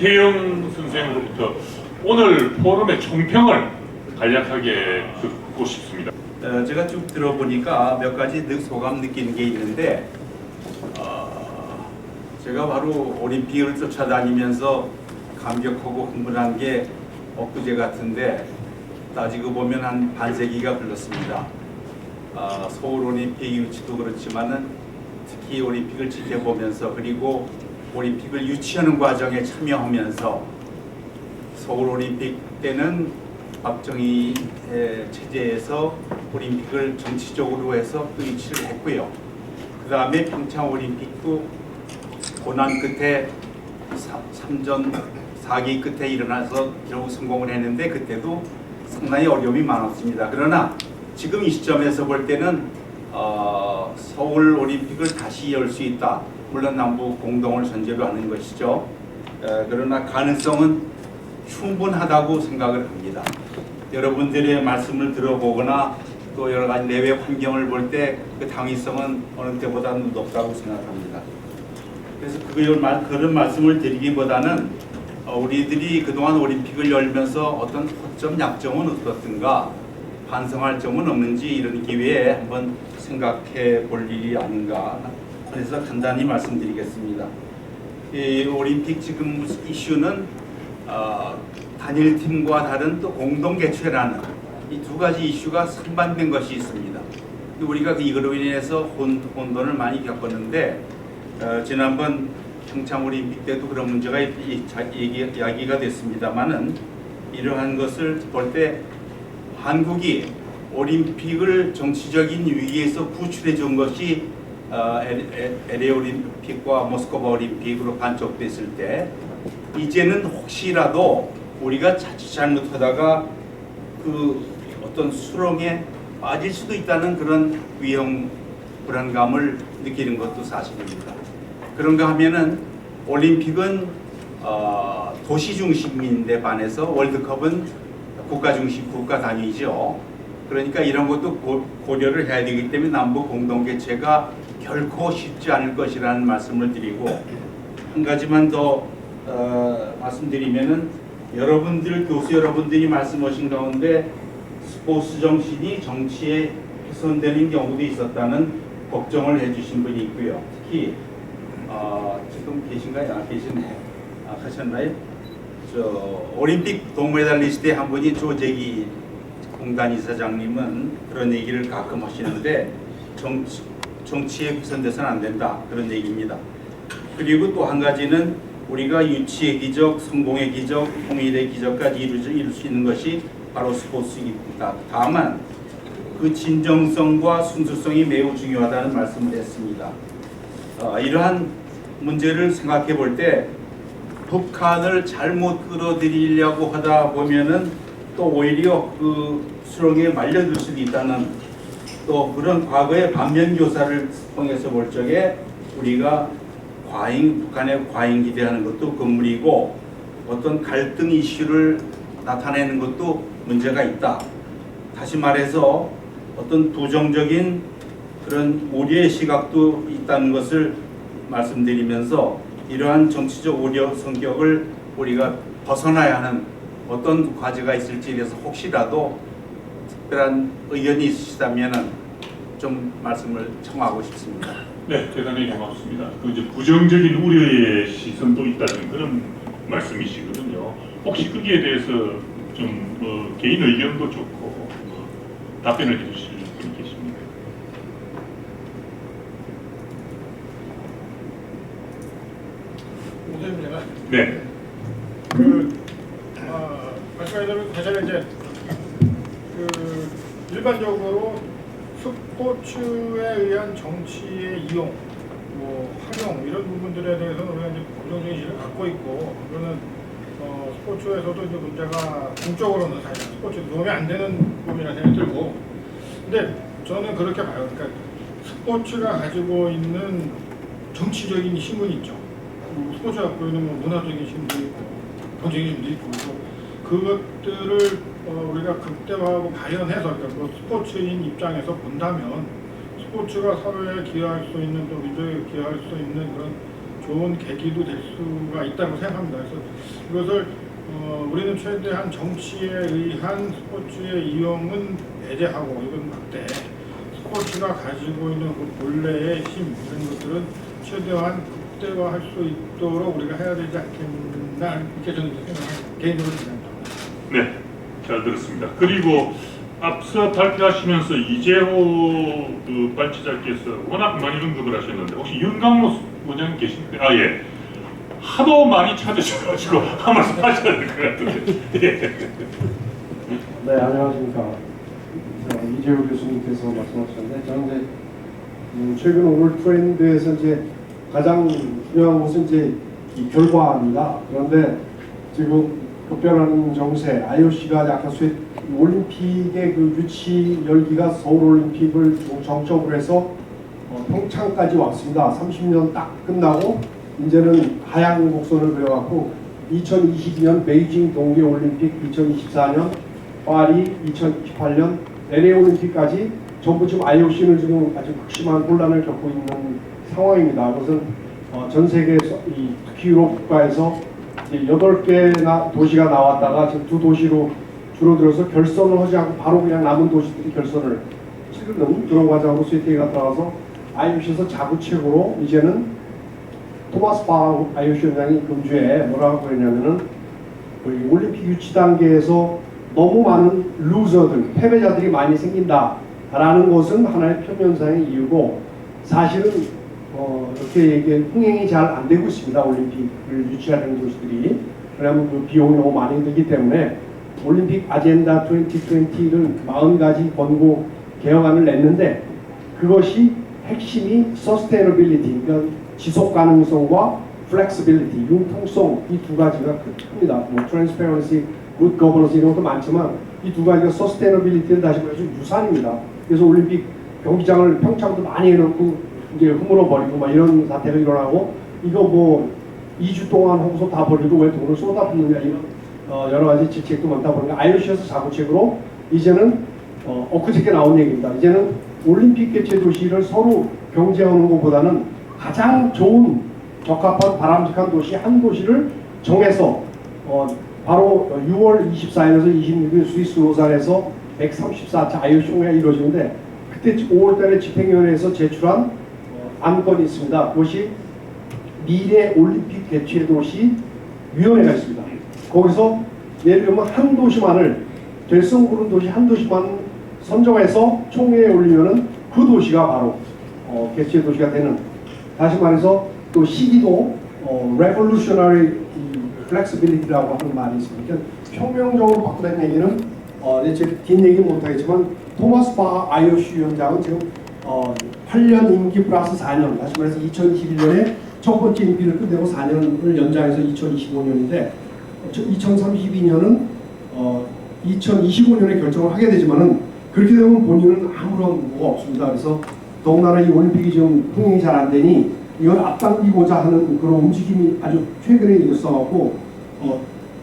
이태영 선생으로부터 오늘 포럼의 총평을 간략하게 듣고 싶습니다. 제가 쭉 들어보니까 몇 가지 소감 느끼는 게 있는데, 제가 바로 올림픽을 쫓아다니면서 감격하고 흥분한 게 엊그제 같은데, 따지고 보면 한 반세기가 흘렀습니다. 서울 올림픽 유치도 그렇지만은 특히 올림픽을 지켜보면서, 그리고 올림픽을 유치하는 과정에 참여하면서, 서울 올림픽 때는 박정희 체제에서 올림픽을 정치적으로 해서 또 유치를 했고요. 그 다음에 평창 올림픽도 고난 끝에 3전 4기 끝에 일어나서 결국 성공을 했는데, 그때도 상당히 어려움이 많았습니다. 그러나 지금 이 시점에서 볼 때는 서울 올림픽을 다시 열 수 있다. 물론 남북 공동을 전제로 하는 것이죠. 그러나 가능성은 충분하다고 생각을 합니다. 여러분들의 말씀을 들어보거나 또 여러 가지 내외 환경을 볼 때 그 당위성은 어느 때보다는 높다고 생각합니다. 그래서 그런 말씀을 드리기보다는 우리들이 그동안 올림픽을 열면서 어떤 허점, 약점은 어떻든가 반성할 점은 없는지 이런 기회에 한번 생각해 볼 일이 아닌가, 그래서 간단히 말씀드리겠습니다. 이 올림픽 지금 이슈는 단일팀과 다른 또 공동 개최라는 이 두 가지 이슈가 상반된 것이 있습니다. 우리가 이거로 인해서 혼돈을 많이 겪었는데, 지난번 평창 올림픽 때도 그런 문제가 이야기가 됐습니다만은, 이러한 것을 볼 때 한국이 올림픽을 정치적인 위기에서 구출해 준 것이 LA 올림픽과 모스크바 올림픽으로 반쪽됐을 때, 이제는 혹시라도 우리가 자칫 잘못하다가 그 어떤 수렁에 빠질 수도 있다는 그런 위험 불안감을 느끼는 것도 사실입니다. 그런가 하면은 올림픽은 도시 중심인데 반해서 월드컵은 국가 중심, 국가 단위죠. 그러니까 이런 것도 고려를 해야 되기 때문에 남북 공동 개최가 결코 쉽지 않을 것이라는 말씀을 드리고, 한 가지만 더 말씀드리면은, 교수 여러분들이 말씀하신 가운데 스포츠 정신이 정치에 훼손되는 경우도 있었다는 걱정을 해주신 분이 있고요. 특히 지금 계신가요? 계시네. 가셨나요? 올림픽 동메달리스트의 한 분이 조재기 공단 이사장님은 그런 얘기를 가끔 하시는데, 정치에 훼손돼서는 안 된다, 그런 얘기입니다. 그리고 또 한 가지는 우리가 유치의 기적, 성공의 기적, 통일의 기적까지 이룰 수 있는 것이 바로 스포츠입니다. 다만 그 진정성과 순수성이 매우 중요하다는 말씀을 했습니다. 이러한 문제를 생각해 볼 때, 북한을 잘못 끌어들이려고 하다 보면은 또 오히려 그 수렁에 말려들 수도 있다는, 또 그런 과거의 반면교사를 통해서 볼 적에 우리가 북한에 과잉 기대하는 것도 건물이고, 어떤 갈등 이슈를 나타내는 것도 문제가 있다. 다시 말해서 어떤 부정적인 그런 우려의 시각도 있다는 것을 말씀드리면서, 이러한 정치적 우려 성격을 우리가 벗어나야 하는 어떤 과제가 있을지에 대해서 혹시라도 특별한 의견이 있으시다면 좀 말씀을 청하고 싶습니다. 네, 대단히 고맙습니다. 이제 부정적인 우려의 시선도 있다는 그런 말씀이시거든요. 혹시 거기에 대해서 좀 개인 의견도 좋고 답변을 해주실 분이 계십니까? 선생님, 네. 말씀하신 사실 이제 일반적으로 스포츠에 의한 정치의 이용, 활용 이런 부분들에 대해서는 우리가 이제 부정적인 인식을 갖고 있고, 그거는 스포츠에서도 이제 문제가 공적으로는 사실 스포츠 도움이 안 되는 부분이라는 생각이 들고, 근데 저는 그렇게 봐요. 그러니까 스포츠가 가지고 있는 정치적인 힘은 있죠. 스포츠가 갖고 있는 문화적인 힘도 있고, 경제적인 힘도 있고, 그것들을 우리가 극대화하고 발현해서, 그러니까 스포츠인 입장에서 본다면 스포츠가 사회에 기여할 수 있는, 또 민족에 기여할 수 있는 그런 좋은 계기도 될 수가 있다고 생각합니다. 그래서 이것을 우리는 최대한 정치에 의한 스포츠의 이용은 배제하고 이건 막대 스포츠가 가지고 있는 그 본래의 힘 이런 것들은 최대한 극대화할 수 있도록 우리가 해야 되지 않겠나 이렇게 저는 생각합니다. 개인적으로 생각합니다. 네, 잘 들었습니다. 그리고 앞서 발표하시면서 이재호 그 발치자께서 워낙 많이 언급을 하셨는데 혹시 윤강로 원장님 계십니까? 아 예. 하도 많이 찾으셔가지고 한 말씀 하셔야 될 것 같은데. 예. 네, 안녕하십니까. 이재호 교수님께서 말씀하셨는데, 저는 이제 최근 오늘 트렌드에서 이제 가장 중요한 것은 이제 이 결과입니다. 그런데 지금 급변하는 정세, IOC가 약간 올림픽의 그 유치 열기가 서울올림픽을 정점으로 해서 평창까지 왔습니다. 30년 딱 끝나고 이제는 하향 곡선을 그려갖고 2022년 베이징 동계올림픽, 2024년 파리, 2028년 LA올림픽까지 전부 지금 IOC는 지금 아주 극심한 혼란을 겪고 있는 상황입니다. 그것은 전 세계 특히 유럽 국가에서 8개나 도시가 나왔다가 지금 2도시로 줄어들어서 결선을 하지 않고 바로 그냥 남은 도시들이 결선을 치르는 그런 과정으로 스위트가 들어가서 IOC에서 자구책으로 이제는 토마스 바 IOC 위원장이 금주에 뭐라고 했냐면은 올림픽 유치 단계에서 너무 많은 루저들, 패배자들이 많이 생긴다라는 것은 하나의 표면상의 이유고 사실은 이렇게 얘기해 흥행이 잘 안 되고 있습니다. 올림픽을 유치하는 도시들이. 왜냐하면 그 비용이 너무 많이 들기 때문에 올림픽 아젠다 2020를 40가지 권고 개혁안을 냈는데 그것이 핵심이 sustainability, 그러니까 지속 가능성과 flexibility, 융통성 이 두 가지가 큽니다. 뭐 transparency, good governance 이런 것도 많지만 이 두 가지가 sustainability는 다시 말해서 유산입니다. 그래서 올림픽 경기장을 평창도 많이 해놓고 이제 허물어 버리고 막 이런 사태가 일어나고 이거 뭐 2주 동안 하고서 다 버리고 왜 돈을 쏟아붓느냐 이런 여러 가지 질책도 많다 보니까 IOC에서 자구책으로 이제는 엊그저께 나온 얘기입니다. 이제는 올림픽 개최 도시를 서로 경쟁하는 것보다는 가장 좋은 적합한 바람직한 도시 한 도시를 정해서 바로 6월 24일에서 26일 스위스 로산에서 134차 IOC 총회가 이루어지는데 그때 5월달에 집행위원회에서 제출한 안건이 있습니다. 그것이 미래 올림픽 개최 도시 위원회가 있습니다. 거기서 예를 들면 한 도시만을 결성 부른 도시 한 도시만 선정해서 총회에 올리면은 그 도시가 바로 개최 도시가 되는. 다시 말해서 또 시기도 revolutionary flexibility라고 하는 말이 있습니다. 혁명적으로 바꾸다는 얘기는 제 뒷얘기 못하겠지만 토마스 바 IOC 위원장은 지금 8년 임기 플러스 4년, 다시 말해서 2021년에 첫 번째 임기를 끝내고 4년을 연장해서 2025년인데 2032년은 2025년에 결정을 하게 되지만은 그렇게 되면 본인은 아무런 뭐가 없습니다. 그래서 더군다나 이 올림픽이 지금 흥행이 잘 안 되니 이걸 앞당기고자 하는 그런 움직임이 아주 최근에 있어갖고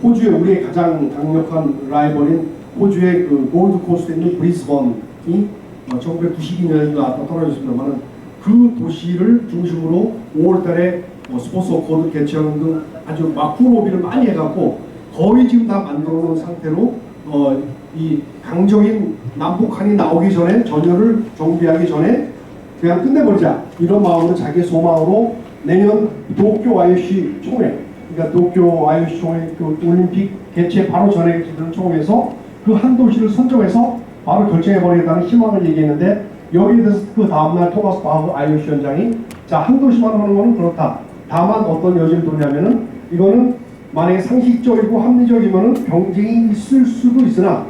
호주의 우리의 가장 강력한 라이벌인 호주의 그 골드코스트에 있는 브리스번이 1992년에 나왔다 떨어졌습니다만 그 도시를 중심으로 5월달에 스포츠 어코드 개최하는 등 아주 막후 로비를 많이 해갖고 거의 지금 다 만들어 놓은 상태로 이 강적인 남북한이 나오기 전에 전열을 정비하기 전에 그냥 끝내버리자 이런 마음으로 자기 소망으로 내년 도쿄 IOC 총회, 그러니까 도쿄 IOC 총회 그 올림픽 개최 바로 전에 개최되는 총회에서 그 한 도시를 선정해서 바로 결정해버리겠다는 희망을 얘기했는데 여기에 대해서 그 다음날 토마스 바흐 IOC 위원장이 자 한 도시만 하는 거는 그렇다. 다만 어떤 여지를 두냐면은 이거는 만약에 상식적이고 합리적이면은 경쟁이 있을 수도 있으나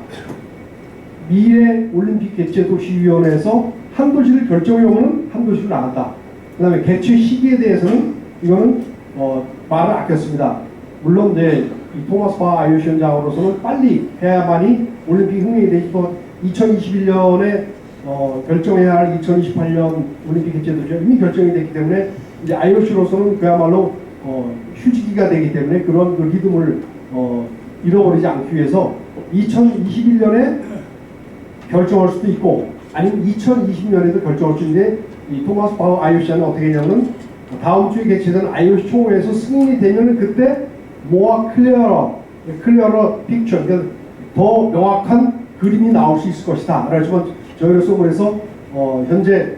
미래 올림픽 개최 도시위원회에서 한 도시를 결정해오면 한 도시를 나간다. 그 다음에 개최 시기에 대해서는 이거는 말을 아꼈습니다. 물론 이제 이 토마스 바 IOC 위원장으로서는 빨리 해야만이 올림픽 흥행이 되지 2021년에 결정해야 할 2028년 올림픽 개최 도시가 이미 결정이 됐기 때문에 이제 IOC로서는 그야말로 휴지기가 되기 때문에 그런 그 리듬을 잃어버리지 않기 위해서 2021년에 결정할 수도 있고 아니면 2020년에도 결정할 수 있는데 이 토마스 바흐 IOC는 어떻게 했냐면 다음 주에 개최된 IOC 총회에서 승인이 되면 그때 more clearer picture, 그러니까 더 명확한 그림이 나올 수 있을 것이다. 그렇지만 저희로서 그래서 현재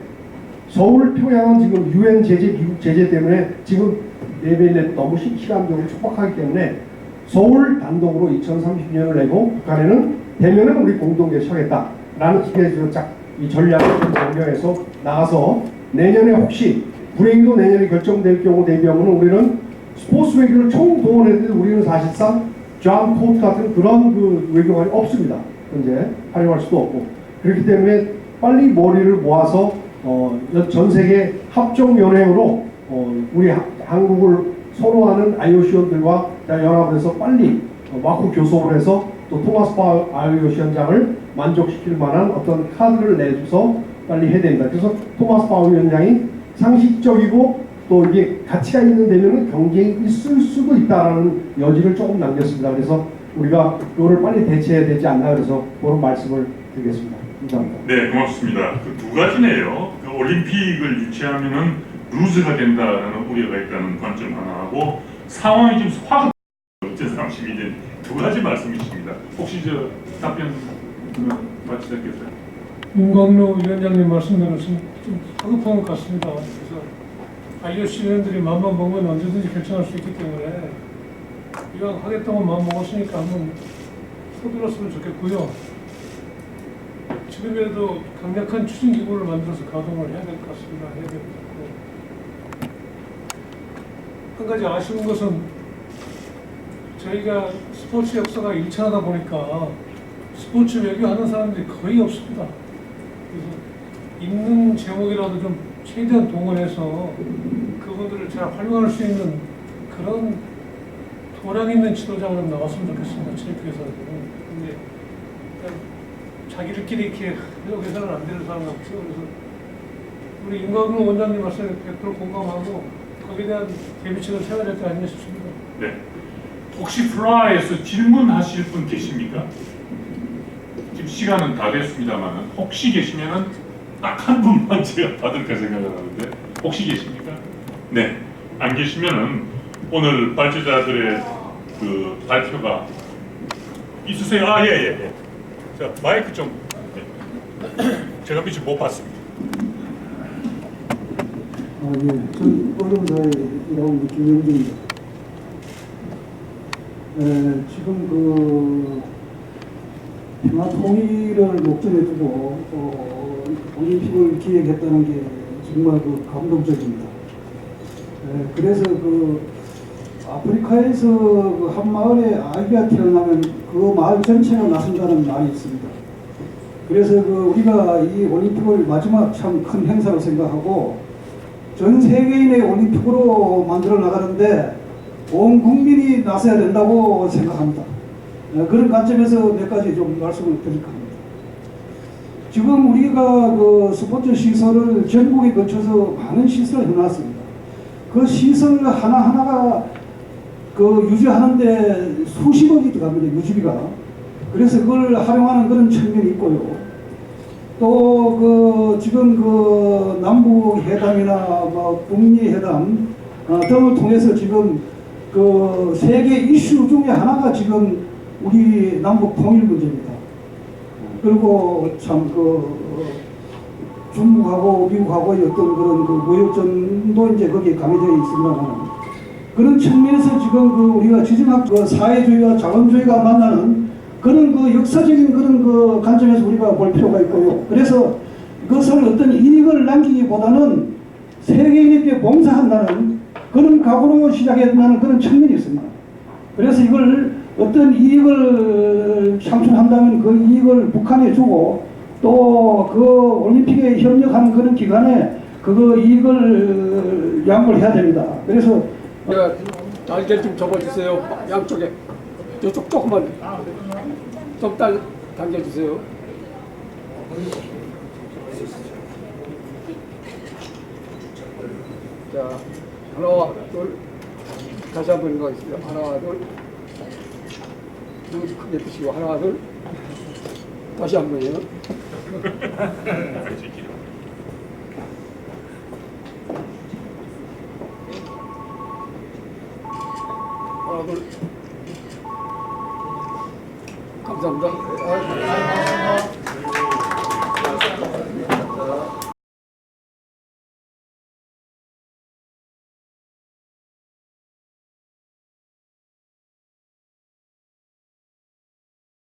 서울, 평양은 지금 UN 제재, 미국 제재 때문에 지금 내년에 너무 시간적으로 촉박하기 때문에 서울 단독으로 2030년을 내고 북한에는 대면은 우리 공동 개최하겠다라는 기계에서 이 전략을 좀 변경해서 나가서 내년에 혹시 불행히도 내년에 결정될 경우 대비하면 우리는 스포츠 외교를 총동원했는데 우리는 사실상 존 코트 같은 그런 그 외교관이 없습니다. 현재 활용할 수도 없고 그렇기 때문에 빨리 머리를 모아서 전 세계 합종 연행으로 우리 한국을 선호하는 IOC원들과 연합을 해서 빨리 와꾸 교섭을 해서 또 토마스 바우 IOC 위원장을 만족시킬 만한 어떤 카드를 내줘서 빨리 해야 됩니다. 그래서 토마스 바우 위원장이 상식적이고 또 이게 가치가 있는 데면은 경쟁이 있을 수도 있다라는 여지를 조금 남겼습니다. 그래서 우리가 이거를 빨리 대체해야 되지 않나 그래서 그런 말씀을 드리겠습니다. 감사합니다. 네, 고맙습니다. 그 두 가지네요. 그 올림픽을 유치하면은 루즈가 된다는 우려가 있다는 관점 하나하고 상황이 좀 화가 2032년 두 가지 말씀이십니다. 혹시 저 답변 마치셨겠어요? 윤광로 위원장님 말씀대로 좀 다급한 것 같습니다. 그래서 IOC 위원들이 마음만 먹으면 언제든지 결정할 수 있기 때문에 이왕 하겠다고 마음 먹었으니까 한번 서둘렀으면 좋겠고요. 지금이라도 강력한 추진기구를 만들어서 가동을 해야 될 것 같습니다. 해야 될 것 같고 한 가지 아쉬운 것은 저희가 스포츠 역사가 일천하다 보니까 스포츠 외교하는 사람들이 거의 없습니다. 그래서 있는 제목이라도 좀 최대한 동원해서 그분들을 잘 활용할 수 있는 그런 도량 있는 지도자가 나왔으면 좋겠습니다. 체육회사에서는. 근데 자기들끼리 이렇게 하려고 해서는 안 되는 사람 같죠. 그래서 우리 윤광로 원장님 말씀에 100% 공감하고 거기에 대한 대비책을 세워야 될 게 아닌가 싶습니다. 네. 혹시 플라에서 질문하실 분 계십니까? 지금 시간은 다 됐습니다만 혹시 계시면은 딱 한 분만 제가 받을까 생각을 하는데 혹시 계십니까? 네. 안 계시면은 오늘 발제자들의 그 발표가 있으세요? 아, 예. 자, 마이크 좀. 네. 제가 빛을 못 봤습니다. 예. 전 언론사에 일하는 김영준입니다. 지금 그 평화 통일을 목전에 두고 올림픽을 기획했다는 게 정말 그 감동적입니다. 그래서 그 아프리카에서 그 한 마을에 아기가 태어나면 그 마을 전체가 나선다는 말이 있습니다. 그래서 그 우리가 이 올림픽을 마지막 참 큰 행사로 생각하고 전 세계인의 올림픽으로 만들어 나가는데 온 국민이 나서야 된다고 생각합니다. 그런 관점에서 몇 가지 좀 말씀을 드릴까 합니다. 지금 우리가 그 스포츠 시설을 전국에 거쳐서 많은 시설을 해놨습니다. 그 시설 하나하나가 그 유지하는데 수십억이 들어갑니다. 유지비가. 그래서 그걸 활용하는 그런 측면이 있고요. 또 그 지금 그 남북 회담이나 뭐 북미 회담 등을 통해서 지금 그 세계 이슈 중에 하나가 지금 우리 남북 통일 문제입니다. 그리고 참 그 중국하고 미국하고의 어떤 그런 그 무역전도 이제 거기에 가미되어 있습니다만 그런 측면에서 지금 그 우리가 지정학 그 사회주의와 자본주의가 만나는 그런 그 역사적인 그런 그 관점에서 우리가 볼 필요가 있고요. 그래서 그것을 어떤 이익을 남기기보다는 세계인에게 봉사한다는 그런 각오로 시작해야 된다는 그런 측면이 있습니다. 그래서 이걸 어떤 이익을 창출한다면 그 이익을 북한에 주고 또 그 올림픽에 협력하는 그런 기관에 그 이익을 양보를 해야 됩니다. 그래서 날개를 좀 접어주세요. 양쪽에 이쪽 조금만 좀 당겨주세요. 자, 하나, 둘, 다시 한번 가겠습니다. 하나, 둘, 눈 크게 뜨시고 하나, 둘, 다시 한 번요. 하나 둘. 감사합니다.